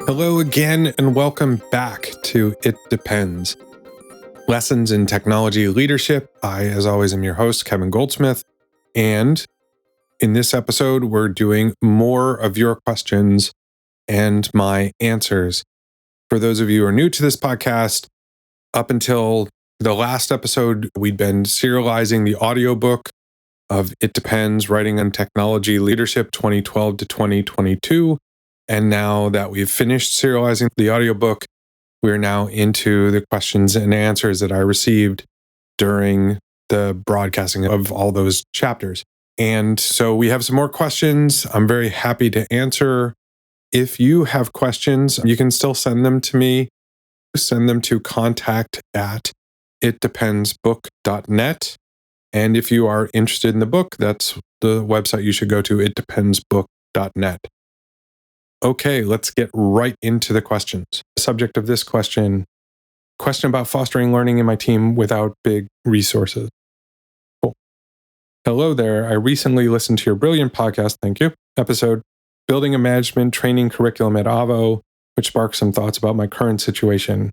Hello again, and welcome back to It Depends. Lessons in Technology Leadership. I, as always, am your host, Kevin Goldsmith. And in this episode, we're doing more of your questions and my answers. For those of you who are new to this podcast, up until the last episode, we'd been serializing the audiobook of It Depends, Writing on Technology Leadership 2012 to 2022. And now that we've finished serializing the audiobook, we're now into the questions and answers that I received during the broadcasting of all those chapters. And so we have some more questions. I'm very happy to answer. If you have questions, you can still send them to me. Send them to contact@itdependsbook.net. And if you are interested in the book, that's the website you should go to, itdependsbook.net. Okay, let's get right into the questions. The subject of this question about fostering learning in my team without big resources. Cool. Hello there. I recently listened to your brilliant podcast, thank you, episode, Building a Management Training Curriculum at AVO, which sparked some thoughts about my current situation.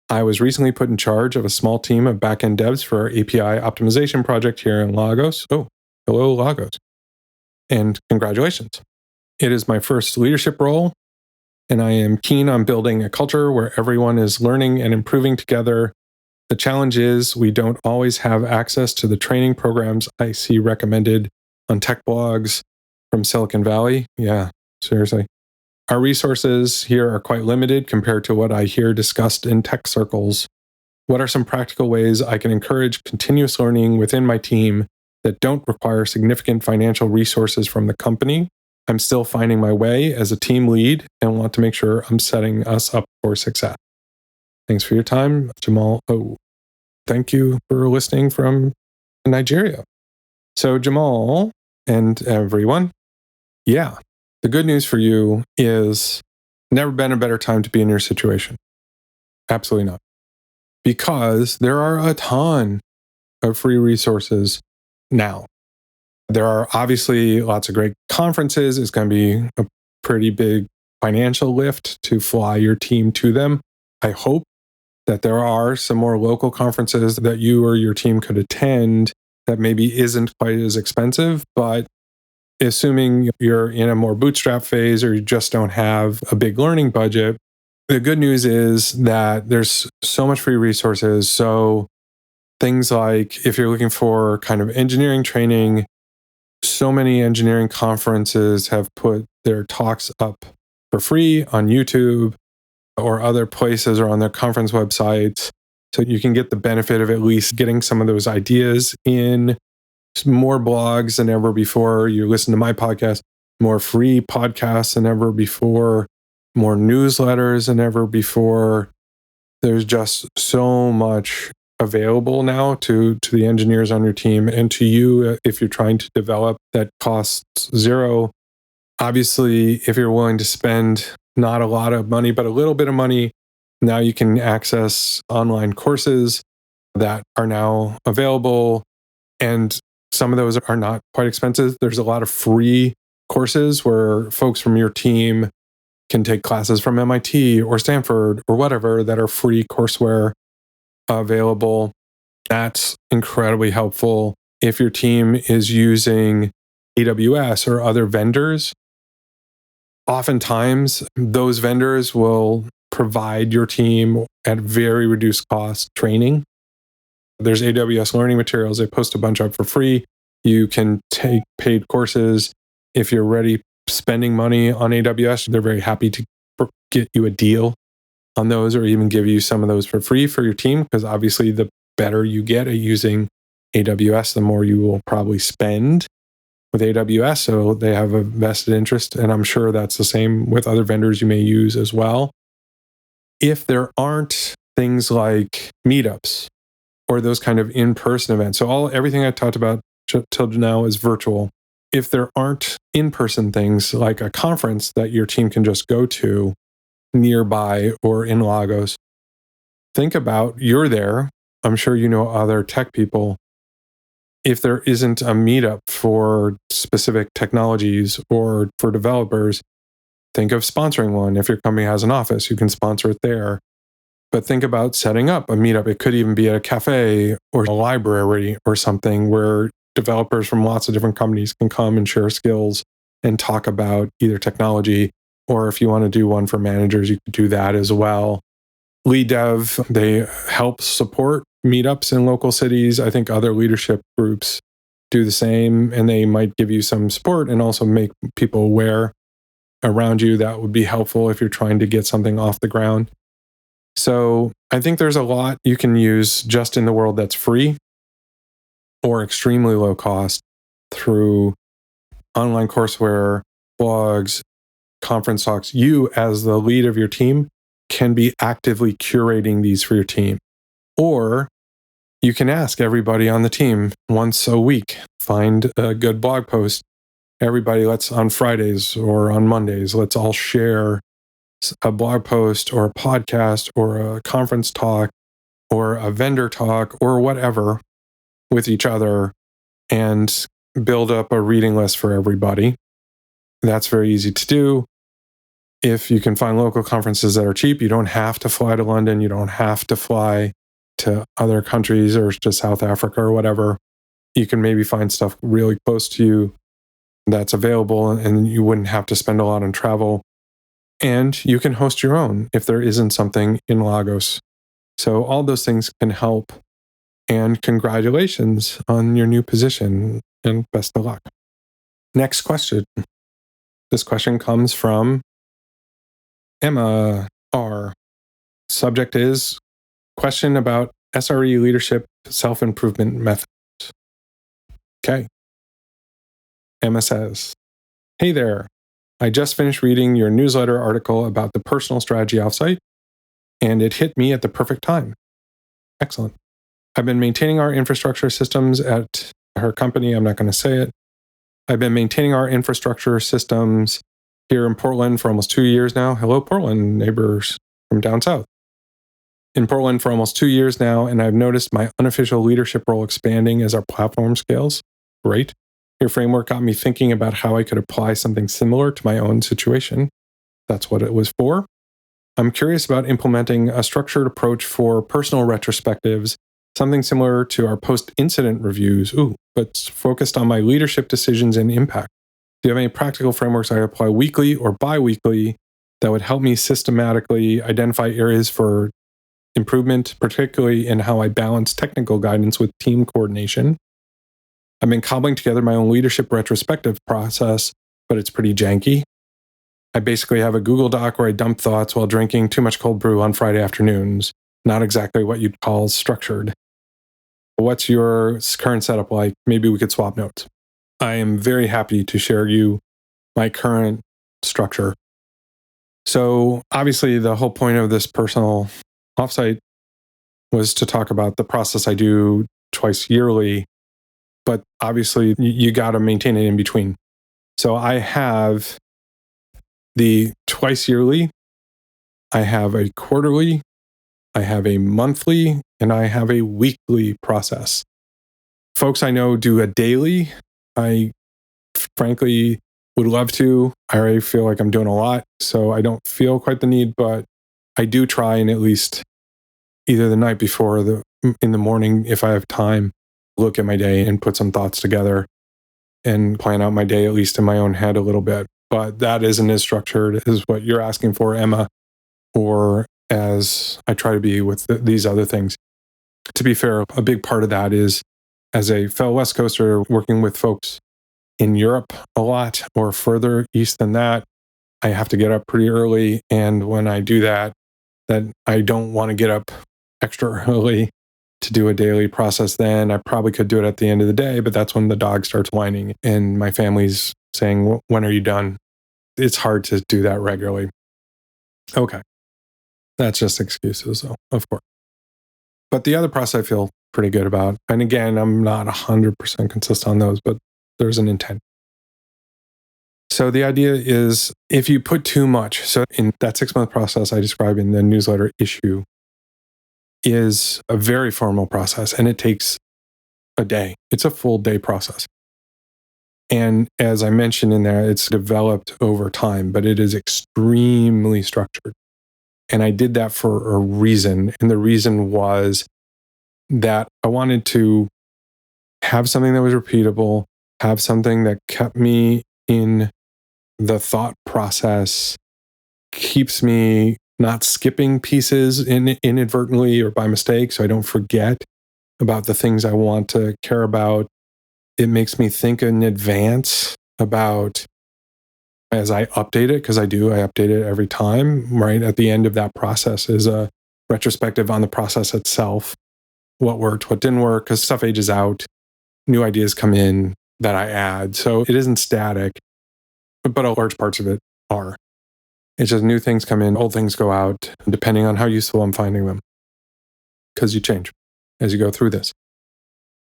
I was recently put in charge of a small team of backend devs for our API optimization project here in Lagos. Oh, hello, Lagos. And congratulations. It is my first leadership role, and I am keen on building a culture where everyone is learning and improving together. The challenge is we don't always have access to the training programs I see recommended on tech blogs from Silicon Valley. Yeah, seriously. Our resources here are quite limited compared to what I hear discussed in tech circles. What are some practical ways I can encourage continuous learning within my team that don't require significant financial resources from the company? I'm still finding my way as a team lead and want to make sure I'm setting us up for success. Thanks for your time, Jamal. Oh, thank you for listening from Nigeria. So Jamal and everyone, yeah, the good news for you is never been a better time to be in your situation. Absolutely not. Because there are a ton of free resources now. There are obviously lots of great conferences. It's going to be a pretty big financial lift to fly your team to them. I hope that there are some more local conferences that you or your team could attend that maybe isn't quite as expensive, but assuming you're in a more bootstrap phase or you just don't have a big learning budget, the good news is that there's so much free resources. So things like if you're looking for kind of engineering training, so many engineering conferences have put their talks up for free on YouTube or other places or on their conference websites. So you can get the benefit of at least getting some of those ideas in. More blogs than ever before. You listen to my podcast, more free podcasts than ever before, more newsletters than ever before. There's just so much available now to the engineers on your team and to you if you're trying to develop that costs zero. Obviously, if you're willing to spend not a lot of money, but a little bit of money, now you can access online courses that are now available. And some of those are not quite expensive. There's a lot of free courses where folks from your team can take classes from MIT or Stanford or whatever that are free courseware available. That's incredibly helpful. If your team is using AWS or other vendors, oftentimes those vendors will provide your team at very reduced cost training. There's AWS learning materials. They post a bunch up for free. You can take paid courses. If you're already spending money on AWS, they're very happy to get you a deal on those or even give you some of those for free for your team, because obviously the better you get at using AWS, the more you will probably spend with AWS. So they have a vested interest, and I'm sure that's the same with other vendors you may use as well. If there aren't things like meetups or those kind of in-person events, so everything I talked about till now is virtual. If there aren't in-person things like a conference that your team can just go to nearby or in Lagos, think about, you're there. I'm sure you know other tech people. If there isn't a meetup for specific technologies or for developers, Think of sponsoring one. If your company has an office, you can sponsor it there. But think about setting up a meetup. It could even be at a cafe or a library or something where developers from lots of different companies can come and share skills and talk about either technology, or if you want to do one for managers, you could do that as well. Lead Dev, they help support meetups in local cities. I think other leadership groups do the same, and they might give you some support and also make people aware around you. That would be helpful if you're trying to get something off the ground. So I think there's a lot you can use just in the world that's free or extremely low cost through online courseware, blogs, conference talks. You, as the lead of your team, can be actively curating these for your team. Or you can ask everybody on the team once a week, find a good blog post. Everybody, let's on Fridays or on Mondays, let's all share a blog post or a podcast or a conference talk or a vendor talk or whatever with each other and build up a reading list for everybody. That's very easy to do. If you can find local conferences that are cheap, you don't have to fly to London. You don't have to fly to other countries or to South Africa or whatever. You can maybe find stuff really close to you that's available, and you wouldn't have to spend a lot on travel. And you can host your own if there isn't something in Lagos. So all those things can help. And congratulations on your new position and best of luck. Next question. This question comes from Emma R. Subject is question about SRE leadership self-improvement methods. Okay. Emma says, hey there. I just finished reading your newsletter article about the personal strategy offsite, and it hit me at the perfect time. Excellent. I've been maintaining our infrastructure systems at her company. I'm not going to say it. I've been maintaining our infrastructure systems here in Portland for almost 2 years now. Hello, Portland, neighbors from down south. In Portland for almost 2 years now, and I've noticed my unofficial leadership role expanding as our platform scales. Great. Your framework got me thinking about how I could apply something similar to my own situation. That's what it was for. I'm curious about implementing a structured approach for personal retrospectives, something similar to our post-incident reviews, but focused on my leadership decisions and impact. Do you have any practical frameworks I apply weekly or bi-weekly that would help me systematically identify areas for improvement, particularly in how I balance technical guidance with team coordination? I've been cobbling together my own leadership retrospective process, but it's pretty janky. I basically have a Google Doc where I dump thoughts while drinking too much cold brew on Friday afternoons. Not exactly what you'd call structured. What's your current setup like? Maybe we could swap notes. I am very happy to share you my current structure. So obviously the whole point of this personal offsite was to talk about the process I do twice yearly, but obviously you got to maintain it in between. So I have the twice yearly, I have a quarterly, I have a monthly, and I have a weekly process. Folks I know do a daily. I frankly would love to. I already feel like I'm doing a lot, so I don't feel quite the need, but I do try and at least either the night before or in the morning, if I have time, look at my day and put some thoughts together and plan out my day, at least in my own head a little bit. But that isn't as structured as what you're asking for, Emma, or as I try to be with these other things. To be fair, a big part of that is, as a fellow West Coaster working with folks in Europe a lot or further east than that, I have to get up pretty early. And when I do that I don't want to get up extra early to do a daily process. Then I probably could do it at the end of the day, but that's when the dog starts whining and my family's saying, when are you done? It's hard to do that regularly. Okay. That's just excuses, though, of course. But the other process I feel pretty good about. And again, I'm not 100% consistent on those, but there's an intent. So the idea is if you put too much, so in that 6-month process I describe in the newsletter issue is a very formal process and it takes a day. It's a full day process. And as I mentioned in there, it's developed over time, but it is extremely structured. And I did that for a reason. And the reason was that I wanted to have something that was repeatable, have something that kept me in the thought process, keeps me not skipping pieces inadvertently or by mistake, so I don't forget about the things I want to care about. It makes me think in advance about as I update it, because I update it every time, right? At the end of that process is a retrospective on the process itself. What worked, what didn't work, because stuff ages out, new ideas come in that I add. So it isn't static, but large parts of it are. It's just new things come in, old things go out, depending on how useful I'm finding them, because you change as you go through this.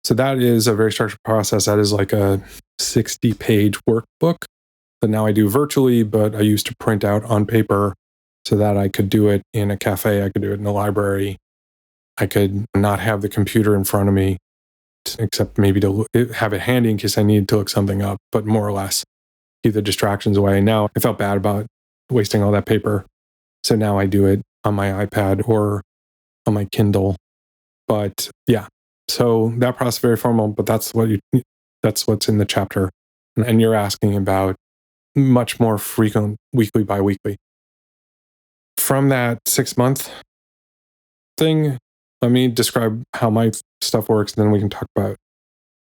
So that is a very structured process. That is like a 60-page workbook that now I do virtually, but I used to print out on paper so that I could do it in a cafe. I could do it in a library. I could not have the computer in front of me, except maybe to have it handy in case I needed to look something up, but more or less keep the distractions away. Now I felt bad about wasting all that paper. So now I do it on my iPad or on my Kindle. But yeah, so that process is very formal, but that's what's in the chapter. And you're asking about much more frequent, weekly by weekly. From that 6-month thing, let me describe how my stuff works, and then we can talk about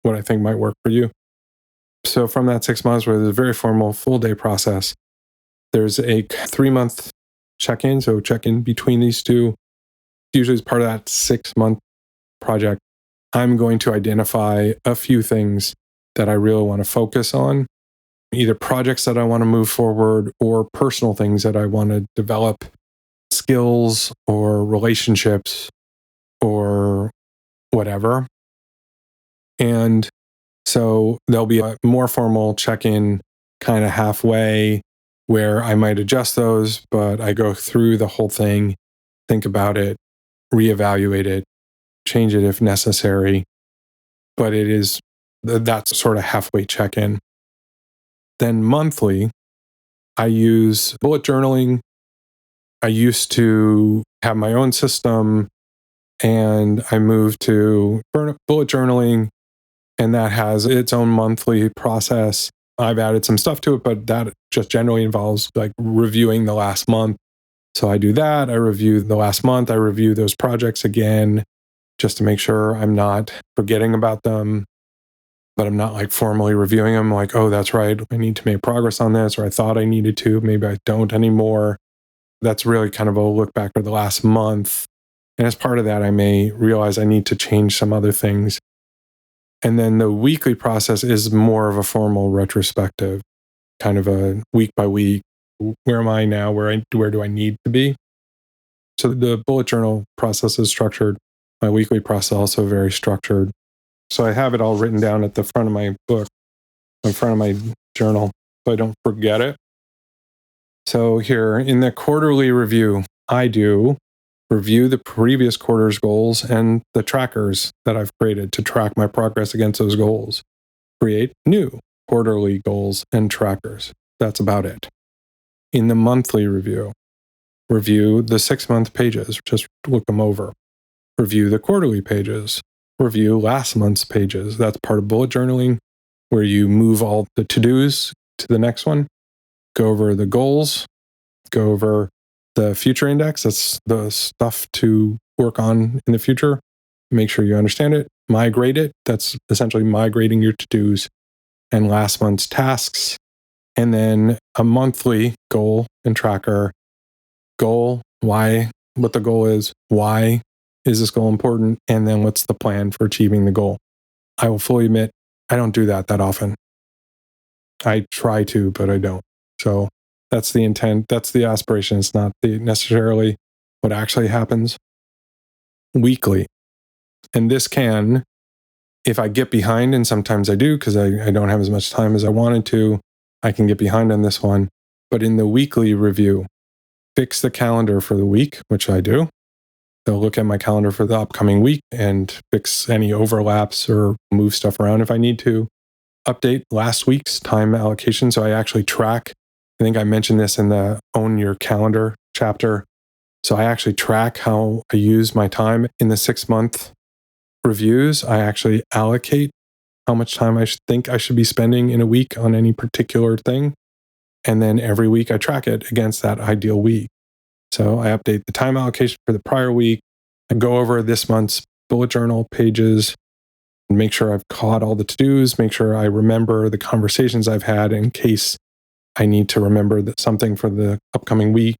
what I think might work for you. So from that 6 months, where there's a very formal full day process, there's a 3-month check-in. So check-in between these two. Usually as part of that 6-month project, I'm going to identify a few things that I really want to focus on, either projects that I want to move forward or personal things that I want to develop, skills or relationships or whatever. And so there'll be a more formal check-in kind of halfway where I might adjust those, but I go through the whole thing, think about it, reevaluate it, change it if necessary. But that's sort of halfway check-in. Then monthly, I use bullet journaling. I used to have my own system and I moved to bullet journaling, and that has its own monthly process. I've added some stuff to it, but that just generally involves like reviewing the last month. So I do that. I review the last month. I review those projects again just to make sure I'm not forgetting about them, but I'm not like formally reviewing them like, oh, that's right, I need to make progress on this, or I thought I needed to, maybe I don't anymore. That's really kind of a look back at the last month. And as part of that, I may realize I need to change some other things. And then the weekly process is more of a formal retrospective, kind of a week by week. Where am I now? Where do I need to be? So the bullet journal process is structured. My weekly process also very structured. So I have it all written down at the front of my book, in front of my journal, so I don't forget it. So here in the quarterly review, I do review the previous quarter's goals and the trackers that I've created to track my progress against those goals. Create new quarterly goals and trackers. That's about it. In the monthly review the 6-month pages, just look them over. Review the quarterly pages. Review last month's pages. That's part of bullet journaling, where you move all the to-dos to the next one. Go over the goals. Go over the future index. That's the stuff to work on in the future. Make sure you understand it. Migrate it. That's essentially migrating your to-dos and last month's tasks. And then a monthly goal and tracker. Goal, why, what the goal is, why is this goal important, and then what's the plan for achieving the goal. I will fully admit, I don't do that often. I try to, but I don't. So that's the intent, that's the aspiration. It's not necessarily what actually happens. Weekly. And this can, if I get behind, and sometimes I do because I don't have as much time as I wanted to, I can get behind on this one. But in the weekly review, fix the calendar for the week, which I do. They'll look at my calendar for the upcoming week and fix any overlaps or move stuff around if I need to. update last week's time allocation. So I actually track, I think I mentioned this in the Own Your Calendar chapter. So I actually track how I use my time in the 6-month reviews. I actually allocate how much time I think I should be spending in a week on any particular thing. And then every week I track it against that ideal week. So I update the time allocation for the prior week. I go over this month's bullet journal pages and make sure I've caught all the to-dos, make sure I remember the conversations I've had in case I need to remember something for the upcoming week.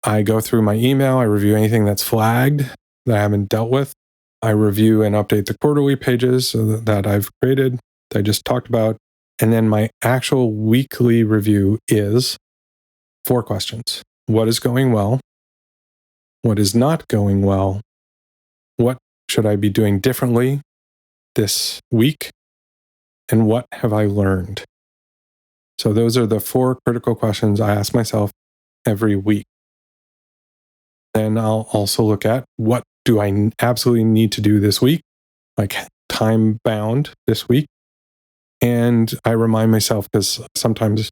I go through my email. I review anything that's flagged that I haven't dealt with. I review and update the quarterly pages that I've created, that I just talked about. And then my actual weekly review is 4 questions. What is going well? What is not going well? What should I be doing differently this week? And what have I learned? So those are the 4 critical questions I ask myself every week. Then I'll also look at what do I absolutely need to do this week, like time bound this week. And I remind myself, because sometimes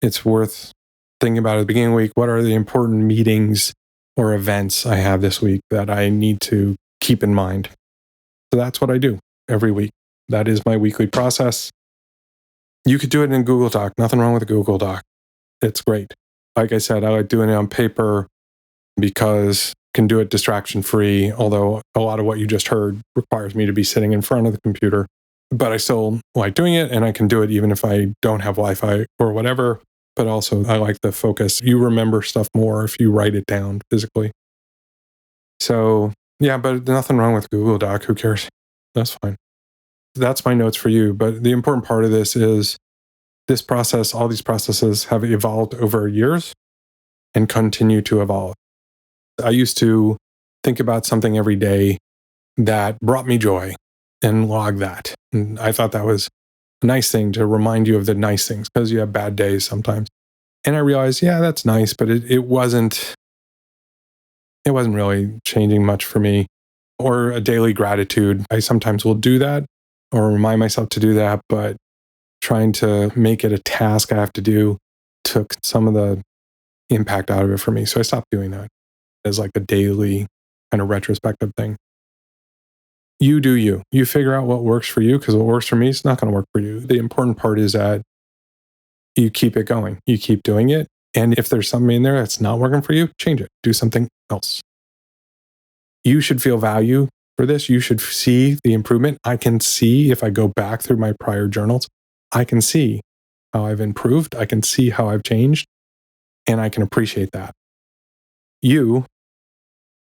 it's worth thinking about at the beginning of the week, what are the important meetings or events I have this week that I need to keep in mind? So that's what I do every week. That is my weekly process. You could do it in Google Doc. Nothing wrong with a Google Doc. It's great. Like I said, I like doing it on paper because I can do it distraction free, although a lot of what you just heard requires me to be sitting in front of the computer. But I still like doing it, and I can do it even if I don't have Wi-Fi or whatever. But also, I like the focus. You remember stuff more if you write it down physically. So, yeah, but nothing wrong with Google Doc. Who cares? That's fine. That's my notes for you. But the important part of this is this process, all these processes have evolved over years and continue to evolve. I used to think about something every day that brought me joy and log that. And I thought that was a nice thing to remind you of the nice things, because you have bad days sometimes. And I realized, yeah, that's nice, but it wasn't really changing much for me. Or a daily gratitude. I sometimes will do that or remind myself to do that, but trying to make it a task I have to do took some of the impact out of it for me. So I stopped doing that as like a daily kind of retrospective thing. You do you. You figure out what works for you, because what works for me is not going to work for you. The important part is that you keep it going. You keep doing it. And if there's something in there that's not working for you, change it. Do something else. You should feel value for this. You should see the improvement. I can see, if I go back through my prior journals, I can see how I've improved. I can see how I've changed, and I can appreciate that. You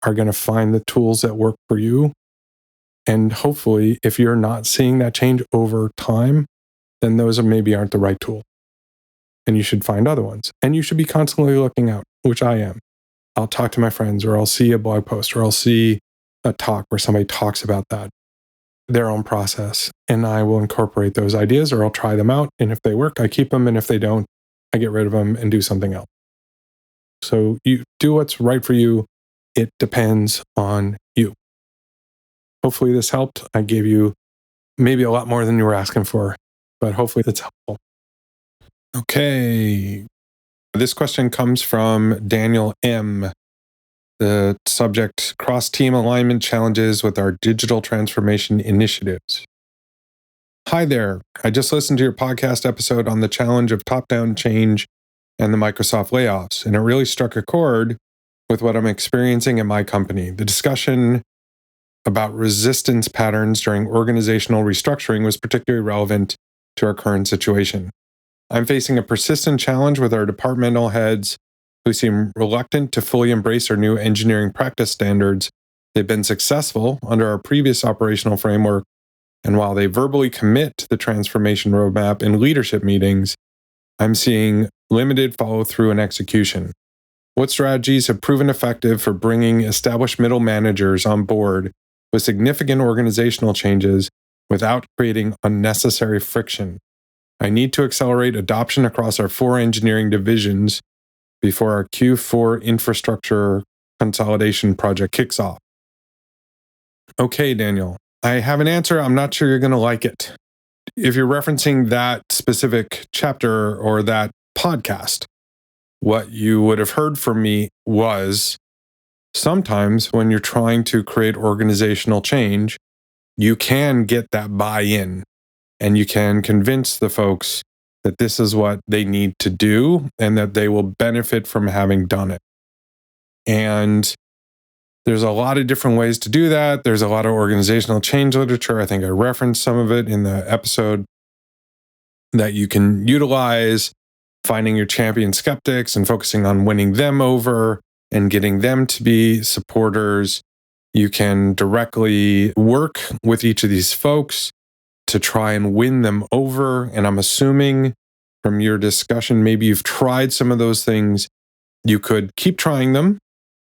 are going to find the tools that work for you. And hopefully, if you're not seeing that change over time, then those maybe aren't the right tool. And you should find other ones. And you should be constantly looking out, which I am. I'll talk to my friends, or I'll see a blog post, or I'll see a talk where somebody talks about that, their own process. And I will incorporate those ideas, or I'll try them out. And if they work, I keep them. And if they don't, I get rid of them and do something else. So you do what's right for you. It depends on you. Hopefully this helped. I gave you maybe a lot more than you were asking for, but hopefully it's helpful. Okay. This question comes from Daniel M. The subject: cross-team alignment challenges with our digital transformation initiatives. Hi there. I just listened to your podcast episode on the challenge of top-down change and the Microsoft layoffs, and it really struck a chord with what I'm experiencing at my company. The discussion about resistance patterns during organizational restructuring was particularly relevant to our current situation. I'm facing a persistent challenge with our departmental heads who seem reluctant to fully embrace our new engineering practice standards. They've been successful under our previous operational framework, and while they verbally commit to the transformation roadmap in leadership meetings, I'm seeing limited follow-through and execution. What strategies have proven effective for bringing established middle managers on board with significant organizational changes without creating unnecessary friction? I need to accelerate adoption across our 4 engineering divisions before our Q4 infrastructure consolidation project kicks off. Okay, Daniel, I have an answer. I'm not sure you're going to like it. if you're referencing that specific chapter or that podcast, what you would have heard from me was sometimes when you're trying to create organizational change, you can get that buy-in and you can convince the folks that this is what they need to do and that they will benefit from having done it. And there's a lot of different ways to do that. There's a lot of organizational change literature. I think I referenced some of it in the episode that you can utilize, finding your champion skeptics and focusing on winning them over and getting them to be supporters. You can directly work with each of these folks to try and win them over. And I'm assuming from your discussion, maybe you've tried some of those things. You could keep trying them,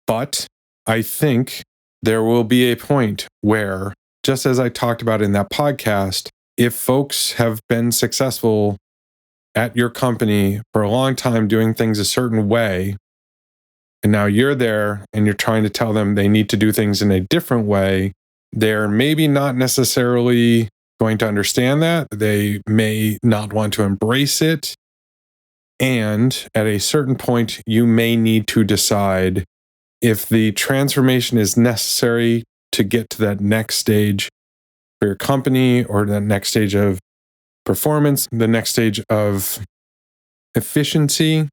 but I think there will be a point where, just as I talked about in that podcast, if folks have been successful at your company for a long time doing things a certain way, and now you're there and you're trying to tell them they need to do things in a different way, they're maybe not necessarily going to understand that. They may not want to embrace it. And at a certain point, you may need to decide if the transformation is necessary to get to that next stage for your company or the next stage of performance, the next stage of efficiency,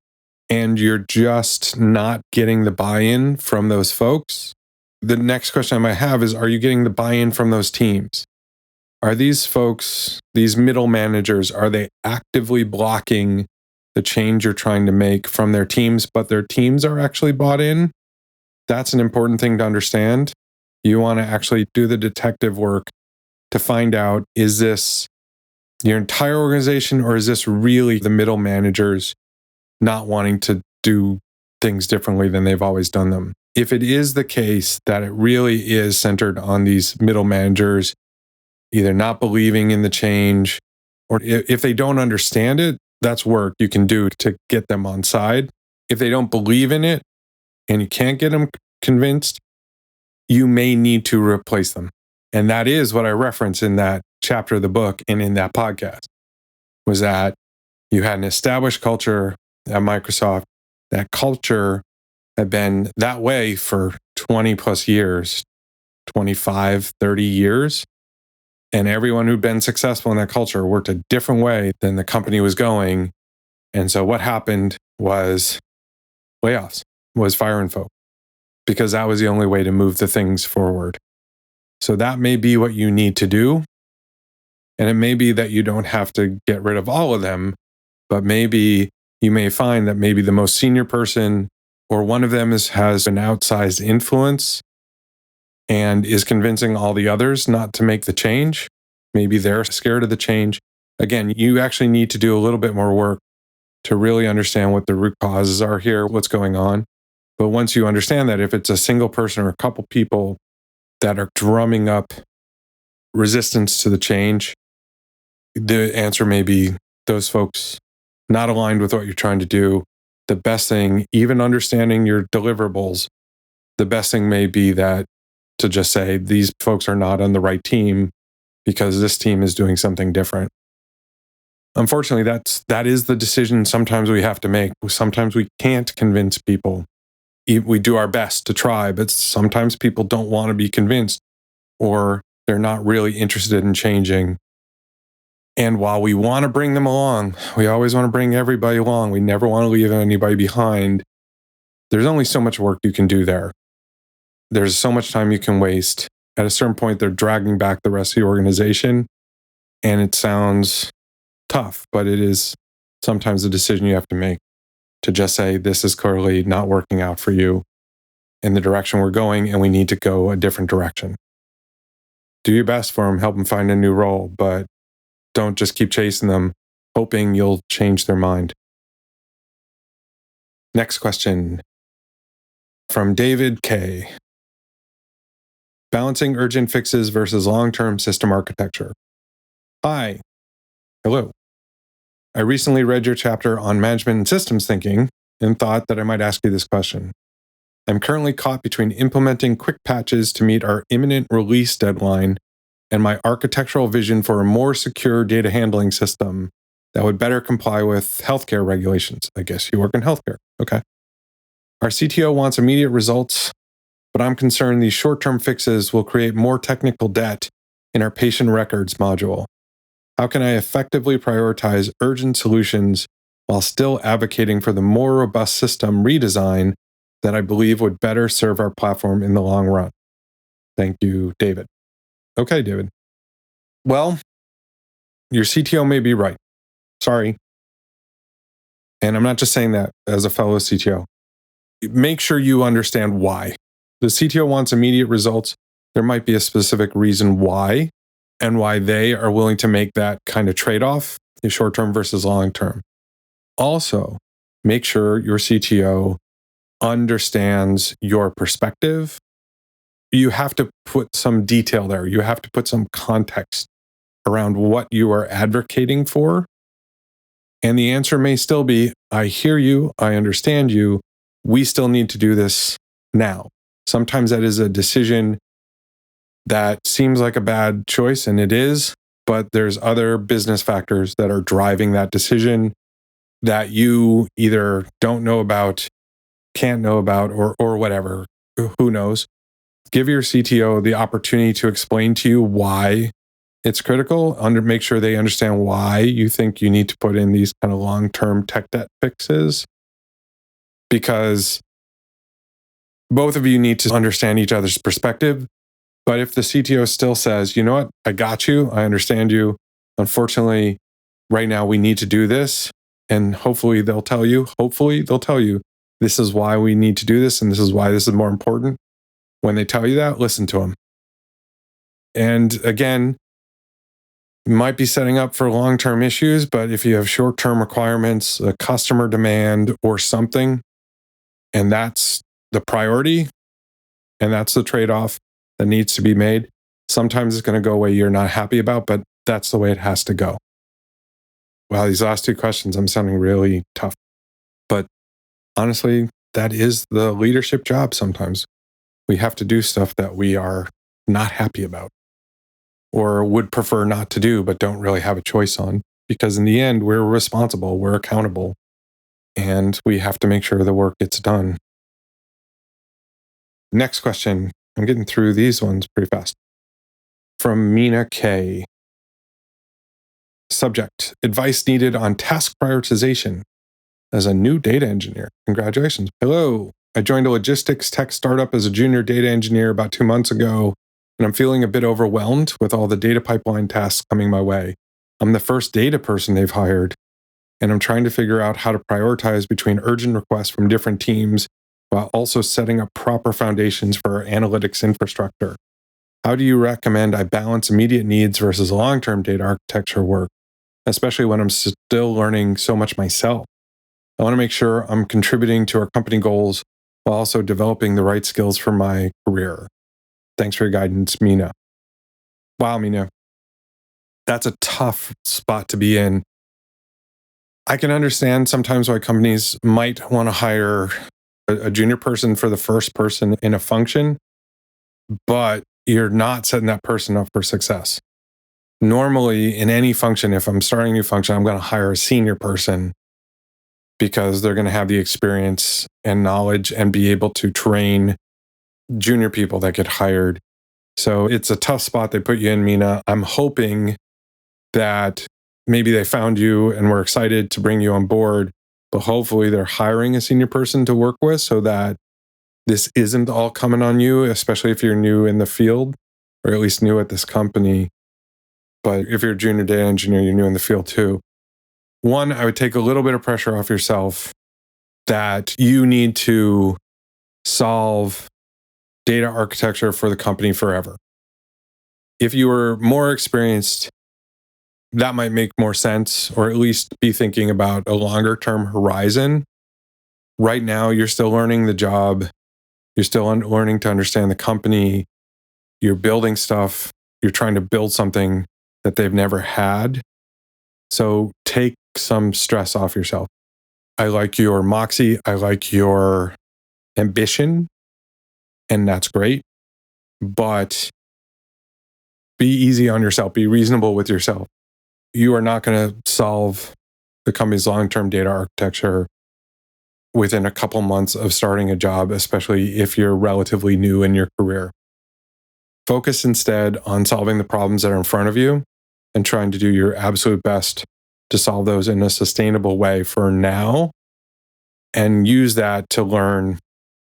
and you're just not getting the buy-in from those folks. The next question I might have is, are you getting the buy-in from those teams? Are these folks, these middle managers, are they actively blocking the change you're trying to make from their teams, but their teams are actually bought in? That's an important thing to understand. You want to actually do the detective work to find out, is this your entire organization or is this really the middle managers not wanting to do things differently than they've always done them? If it is the case that it really is centered on these middle managers either not believing in the change, or if they don't understand it, that's work you can do to get them on side. If they don't believe in it and you can't get them convinced, you may need to replace them. And that is what I referenced in that chapter of the book and in that podcast, was that you had an established culture at Microsoft. That culture had been that way for 20 plus years, 25, 30 years. And everyone who'd been successful in that culture worked a different way than the company was going. And so what happened was layoffs, was firing folk, because that was the only way to move the things forward. So that may be what you need to do. And it may be that you don't have to get rid of all of them, but maybe you may find that maybe the most senior person or one of them has an outsized influence and is convincing all the others not to make the change. Maybe they're scared of the change. Again, you actually need to do a little bit more work to really understand what the root causes are here, what's going on. But once you understand that, if it's a single person or a couple people that are drumming up resistance to the change, the answer may be those folks not aligned with what you're trying to do. The best thing, even understanding your deliverables, the best thing may be that to just say, these folks are not on the right team because this team is doing something different. Unfortunately, that is the decision sometimes we have to make. Sometimes we can't convince people. We do our best to try, but sometimes people don't want to be convinced, or they're not really interested in changing. And while we want to bring them along, we always want to bring everybody along. We never want to leave anybody behind. There's only so much work you can do there. There's so much time you can waste. At a certain point, they're dragging back the rest of the organization. And it sounds tough, but it is sometimes a decision you have to make to just say, this is clearly not working out for you in the direction we're going, and we need to go a different direction. Do your best for them, help them find a new role, but don't just keep chasing them, hoping you'll change their mind. Next question from David K. Balancing urgent fixes versus long-term system architecture. Hi. Hello. I recently read your chapter on management and systems thinking and thought that I might ask you this question. I'm currently caught between implementing quick patches to meet our imminent release deadline and my architectural vision for a more secure data handling system that would better comply with healthcare regulations. I guess you work in healthcare. Okay. Our CTO wants immediate results, but I'm concerned these short-term fixes will create more technical debt in our patient records module. How can I effectively prioritize urgent solutions while still advocating for the more robust system redesign that I believe would better serve our platform in the long run? Thank you, David. Okay, David. Well, your CTO may be right. Sorry. And I'm not just saying that as a fellow CTO. Make sure you understand why. The CTO wants immediate results. There might be a specific reason why, and why they are willing to make that kind of trade-off, the short-term versus long-term. Also, make sure your CTO understands your perspective. You have to put some detail there. You have to put some context around what you are advocating for. And the answer may still be, I hear you, I understand you, we still need to do this now. Sometimes that is a decision that seems like a bad choice, and it is, but there's other business factors that are driving that decision that you either don't know about, can't know about, or whatever. Who knows? Give your CTO the opportunity to explain to you why it's critical. Make sure they understand why you think you need to put in these kind of long-term tech debt fixes, because both of you need to understand each other's perspective. But if the CTO still says, you know what, I got you, I understand you. Unfortunately, right now we need to do this. And hopefully they'll tell you, this is why we need to do this. And this is why this is more important. When they tell you that, listen to them. And again, you might be setting up for long-term issues, but if you have short-term requirements, a customer demand or something, and that's the priority, and that's the trade-off that needs to be made, sometimes it's going to go a way you're not happy about, but that's the way it has to go. Wow, these last two questions, I'm sounding really tough. But honestly, that is the leadership job sometimes. We have to do stuff that we are not happy about or would prefer not to do, but don't really have a choice on. Because in the end, we're responsible, we're accountable, and we have to make sure the work gets done. Next question. I'm getting through these ones pretty fast. From Mina K. Subject: advice needed on task prioritization as a new data engineer. Congratulations. Hello. I joined a logistics tech startup as a junior data engineer about 2 months ago, and I'm feeling a bit overwhelmed with all the data pipeline tasks coming my way. I'm the first data person they've hired, and I'm trying to figure out how to prioritize between urgent requests from different teams while also setting up proper foundations for our analytics infrastructure. How do you recommend I balance immediate needs versus long-term data architecture work, especially when I'm still learning so much myself? I want to make sure I'm contributing to our company goals while also developing the right skills for my career. Thanks for your guidance, Mina. Wow, Mina. That's a tough spot to be in. I can understand sometimes why companies might want to hire a junior person for the first person in a function, but you're not setting that person up for success. Normally, in any function, if I'm starting a new function, I'm going to hire a senior person because they're going to have the experience and knowledge and be able to train junior people that get hired. So it's a tough spot they put you in, Mina. I'm hoping that maybe they found you and were excited to bring you on board, but hopefully they're hiring a senior person to work with so that this isn't all coming on you, especially if you're new in the field, or at least new at this company. But if you're a junior data engineer, you're new in the field too. One, I would take a little bit of pressure off yourself that you need to solve data architecture for the company forever. If you were more experienced, that might make more sense, or at least be thinking about a longer term horizon. Right now, you're still learning the job. You're still learning to understand the company. You're building stuff. You're trying to build something that they've never had. So take some stress off yourself. I like your moxie. I like your ambition. And that's great. But be easy on yourself, be reasonable with yourself. You are not going to solve the company's long-term data architecture within a couple months of starting a job, especially if you're relatively new in your career. Focus instead on solving the problems that are in front of you and trying to do your absolute best to solve those in a sustainable way for now, and use that to learn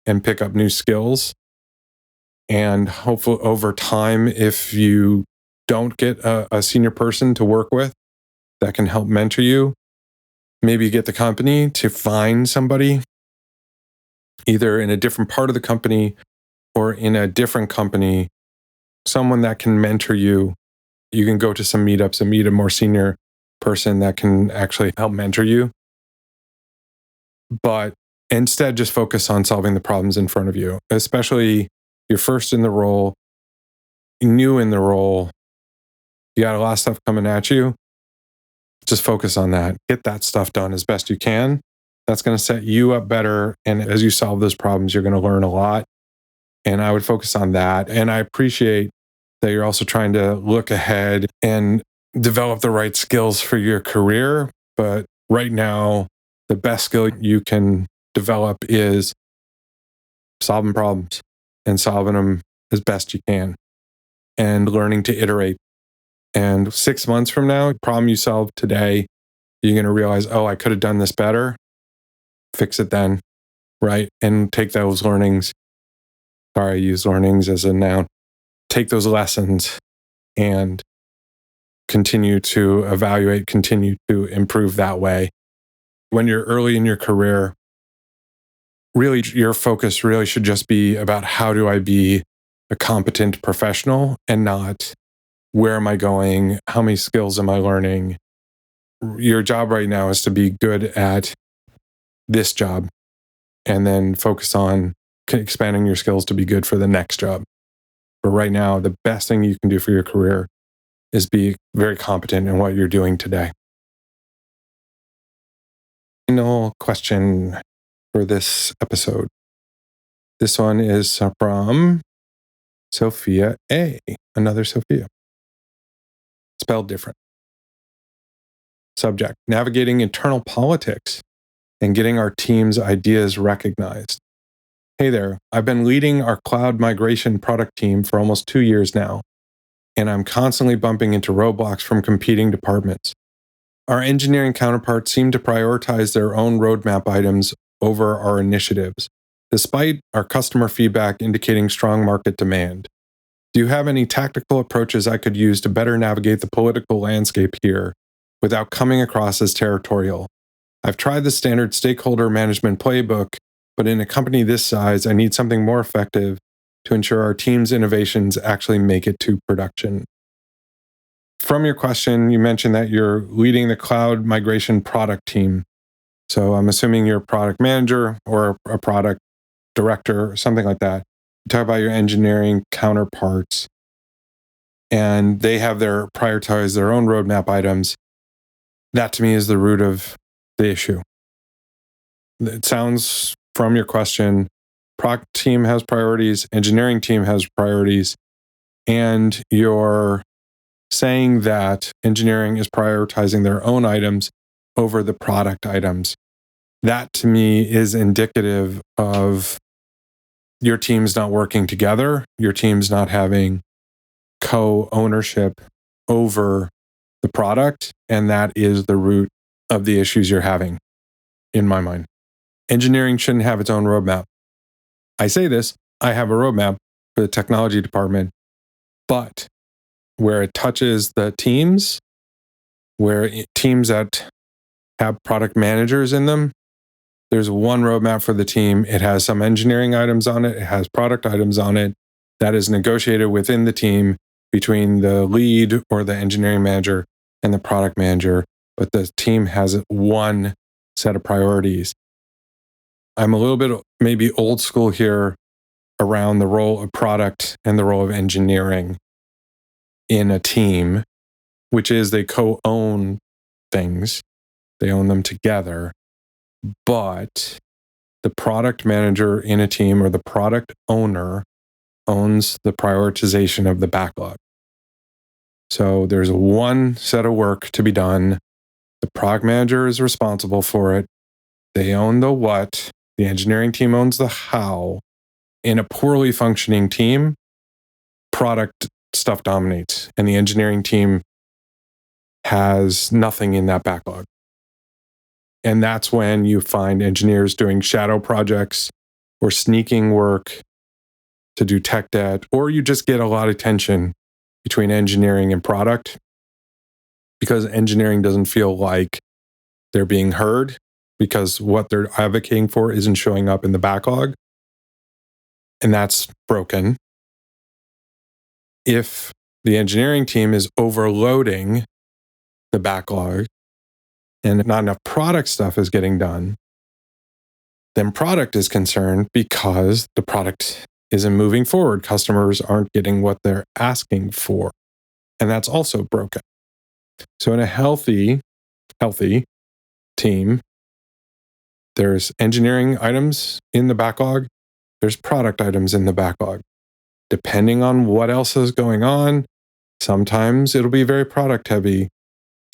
and pick up new skills. And hopefully over time, if you don't get a senior person to work with that can help mentor you, maybe get the company to find somebody either in a different part of the company or in a different company, someone that can mentor you. You can go to some meetups and meet a more senior person that can actually help mentor you. But instead, just focus on solving the problems in front of you, especially you're first in the role, new in the role, you got a lot of stuff coming at you. Just focus on that. Get that stuff done as best you can. That's going to set you up better. And as you solve those problems, you're going to learn a lot. And I would focus on that. And I appreciate that you're also trying to look ahead and develop the right skills for your career. But right now, the best skill you can develop is solving problems and solving them as best you can and learning to iterate. And 6 months from now, problem you solve today, you're going to realize, oh, I could have done this better. Fix it then, right? And take those learnings. Sorry, I use learnings as a noun. Take those lessons and continue to evaluate, continue to improve that way. When you're early in your career, really your focus really should just be about how do I be a competent professional and not where am I going? How many skills am I learning? Your job right now is to be good at this job and then focus on expanding your skills to be good for the next job. But right now, the best thing you can do for your career is be very competent in what you're doing today. Final question for this episode. This one is from Sophia A. Another Sophia. Spelled different. Subject: navigating internal politics and getting our team's ideas recognized. Hey there, I've been leading our cloud migration product team for almost 2 years now, and I'm constantly bumping into roadblocks from competing departments. Our engineering counterparts seem to prioritize their own roadmap items over our initiatives, despite our customer feedback indicating strong market demand. Do you have any tactical approaches I could use to better navigate the political landscape here without coming across as territorial? I've tried the standard stakeholder management playbook, but in a company this size, I need something more effective to ensure our team's innovations actually make it to production. From your question, you mentioned that you're leading the cloud migration product team. So I'm assuming you're a product manager or a product director or something like that. You talk about your engineering counterparts, and they have prioritize their own roadmap items. That to me is the root of the issue. It sounds from your question, product team has priorities, engineering team has priorities, and you're saying that engineering is prioritizing their own items over the product items. That to me is indicative of your team's not working together, your team's not having co-ownership over the product, and that is the root of the issues you're having, in my mind. Engineering shouldn't have its own roadmap. I say this, I have a roadmap for the technology department, but where it touches the teams, teams that have product managers in them, there's one roadmap for the team. It has some engineering items on it. It has product items on it that is negotiated within the team between the lead or the engineering manager and the product manager. But the team has one set of priorities. I'm a little bit maybe old school here around the role of product and the role of engineering in a team, which is they co-own things. They own them together. But the product manager in a team or the product owner owns the prioritization of the backlog. So there's one set of work to be done. The product manager is responsible for it. They own the what. The engineering team owns the how. In a poorly functioning team, product stuff dominates, and the engineering team has nothing in that backlog. And that's when you find engineers doing shadow projects or sneaking work to do tech debt, or you just get a lot of tension between engineering and product because engineering doesn't feel like they're being heard because what they're advocating for isn't showing up in the backlog. And that's broken. If the engineering team is overloading the backlog and not enough product stuff is getting done, then product is concerned because the product isn't moving forward. Customers aren't getting what they're asking for. And that's also broken. So in a healthy team, there's engineering items in the backlog, there's product items in the backlog. Depending on what else is going on, sometimes it'll be very product heavy,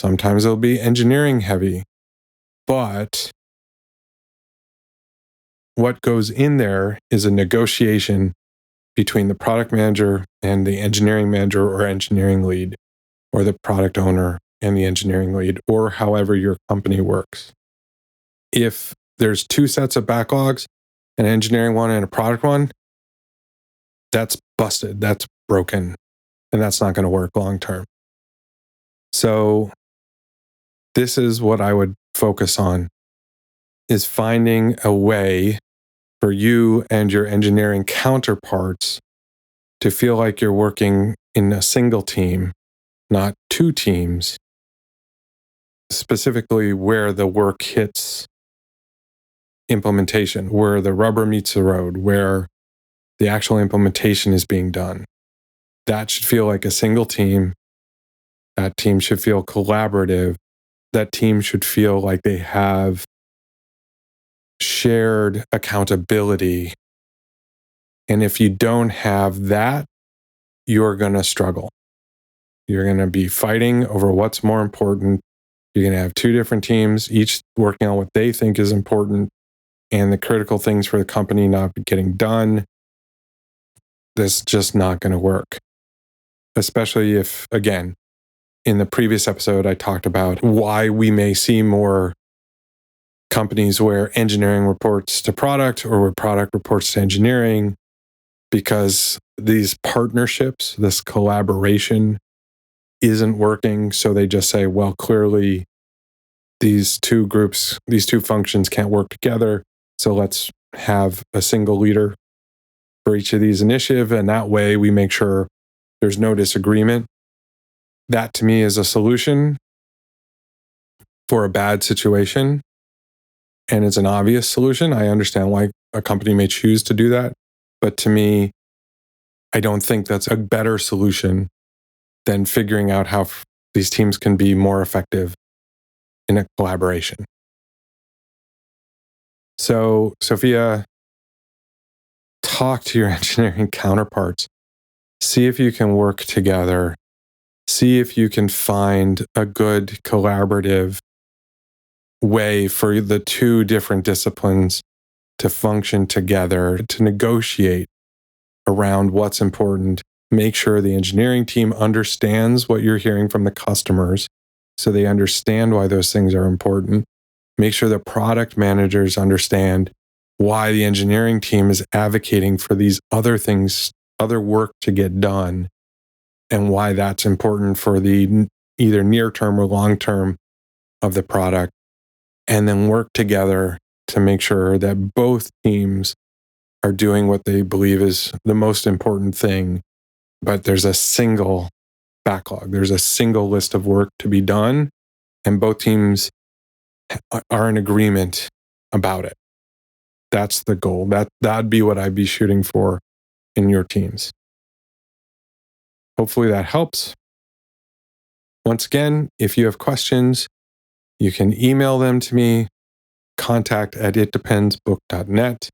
sometimes it'll be engineering heavy. But what goes in there is a negotiation between the product manager and the engineering manager or engineering lead, or the product owner and the engineering lead, or however your company works. If there's two sets of backlogs, an engineering one and a product one, that's busted, that's broken, and that's not going to work long term. So this is what I would focus on, is finding a way for you and your engineering counterparts to feel like you're working in a single team, not two teams, specifically where the work hits implementation, where the rubber meets the road, where the actual implementation is being done. That should feel like a single team. That team should feel collaborative. That team should feel like they have shared accountability. And if you don't have that, you're going to struggle. You're going to be fighting over what's more important. You're going to have two different teams, each working on what they think is important, and the critical things for the company not getting done. That's just not going to work. Especially if, again, in the previous episode, I talked about why we may see more companies where engineering reports to product or where product reports to engineering, because these partnerships, this collaboration isn't working. So they just say, well, clearly these two groups, these two functions can't work together. So let's have a single leader for each of these initiatives. And that way we make sure there's no disagreement. That to me is a solution for a bad situation. And it's an obvious solution. I understand why a company may choose to do that. But to me, I don't think that's a better solution than figuring out how these teams can be more effective in a collaboration. So, Sophia, talk to your engineering counterparts. See if you can work together. See if you can find a good collaborative way for the two different disciplines to function together, to negotiate around what's important. Make sure the engineering team understands what you're hearing from the customers so they understand why those things are important. Make sure the product managers understand why the engineering team is advocating for these other things, other work to get done, and why that's important for the either near term or long term of the product. And then work together to make sure that both teams are doing what they believe is the most important thing. But there's a single backlog. There's a single list of work to be done, and both teams are in agreement about it. That's the goal. That'd be what I'd be shooting for in your teams. Hopefully that helps. Once again, if you have questions, you can email them to me, contact@itdependsbook.net.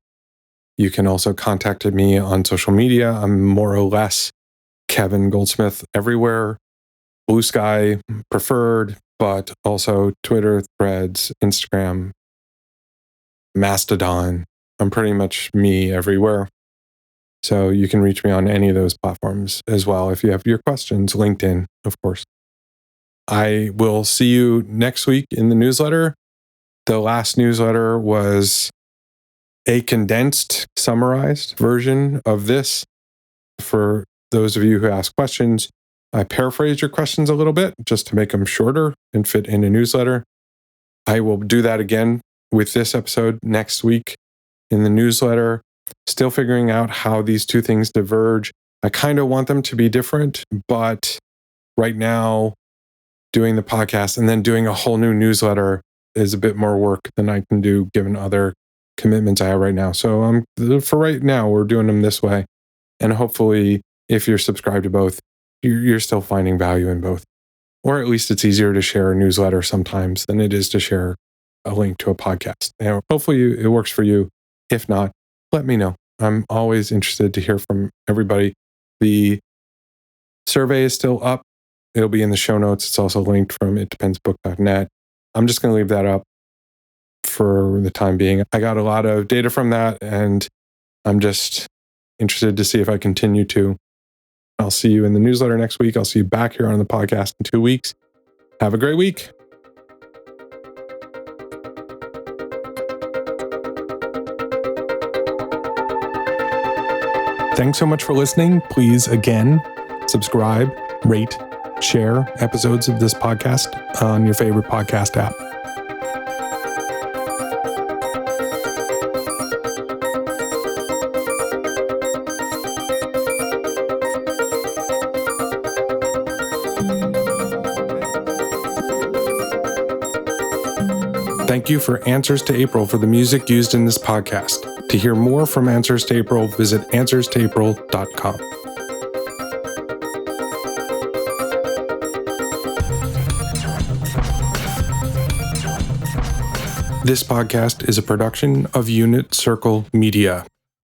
You can also contact me on social media. I'm more or less Kevin Goldsmith everywhere. Blue Sky preferred, but also Twitter, Threads, Instagram, Mastodon. I'm pretty much me everywhere. So you can reach me on any of those platforms as well if you have your questions. LinkedIn, of course. I will see you next week in the newsletter. The last newsletter was a condensed, summarized version of this. For those of you who ask questions, I paraphrased your questions a little bit just to make them shorter and fit in a newsletter. I will do that again with this episode next week in the newsletter. Still figuring out how these two things diverge. I kind of want them to be different, but right now, doing the podcast and then doing a whole new newsletter is a bit more work than I can do given other commitments I have right now. So for right now, we're doing them this way. And hopefully, if you're subscribed to both, you're still finding value in both. Or at least it's easier to share a newsletter sometimes than it is to share a link to a podcast. And hopefully it works for you. If not, let me know. I'm always interested to hear from everybody. The survey is still up. It'll be in the show notes. It's also linked from itdependsbook.net. I'm just going to leave that up for the time being. I got a lot of data from that, and I'm just interested to see if I continue to. I'll see you in the newsletter next week. I'll see you back here on the podcast in 2 weeks. Have a great week. Thanks so much for listening. Please, again, subscribe, rate, share episodes of this podcast on your favorite podcast app. Thank you for Answers to April for the music used in this podcast. To hear more from Answers to April, visit answerstoapril.com. This podcast is a production of Unit Circle Media.